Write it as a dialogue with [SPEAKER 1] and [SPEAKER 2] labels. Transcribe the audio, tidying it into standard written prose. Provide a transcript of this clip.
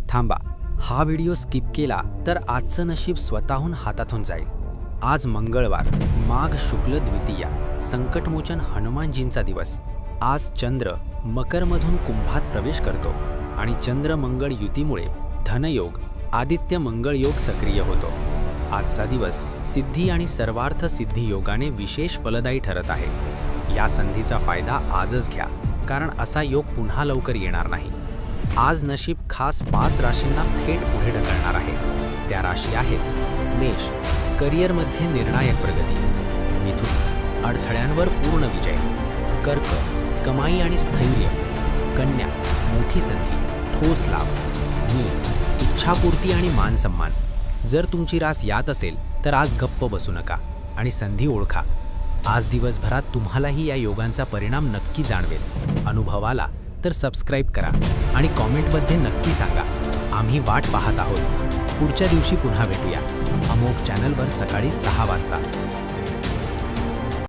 [SPEAKER 1] थांबा, हा video skip केला तर आजचं नशीब स्वतःहून हातातून जाईल। आज मंगळवार, माघ शुक्ल द्वितीया, संकटमोचन हनुमानजींचा दिवस। आज चंद्र मकरमधून कुंभात प्रवेश करतो आणि चंद्र मंगळ युतीमुळे धनयोग, आदित्य मंगळ योग सक्रिय होतो। आजचा दिवस सिद्धी आणि सर्वार्थ सिद्धी योगाने विशेष फलदायी ठरत आहे। या संधीचा फायदा आजच घ्या, कारण असा योग पुन्हा लवकर येणार नाही। आज नशीब खास 5 राशींना थेट पुढे ढकलणार आहे। त्या राशी आहेत मेष, करिअरमध्ये निर्णायक प्रगती; मिथुन, अडथळ्यांवर पूर्ण विजय; कर्क, कमाई आणि स्थैर्य; कन्या, मोठी संधी, ठोस लाभ; मीन, इच्छापूर्ती आणि मानसन्मान। जर तुमची रास यात असेल तर आज गप्प बसू नका आणि संधी ओळखा। आज दिवसभरात तुम्हालाही या योगांचा परिणाम नक्की जाणवेल। अनुभव आला तर सबस्क्राईब करा आणि कॉमेंटमध्ये नक्की सांगा। आम्ही वाट पाहत आहोत। पुढच्या दिवशी पुन्हा भेटूया अमोघ चॅनलवर सकाळी 6 वाजता।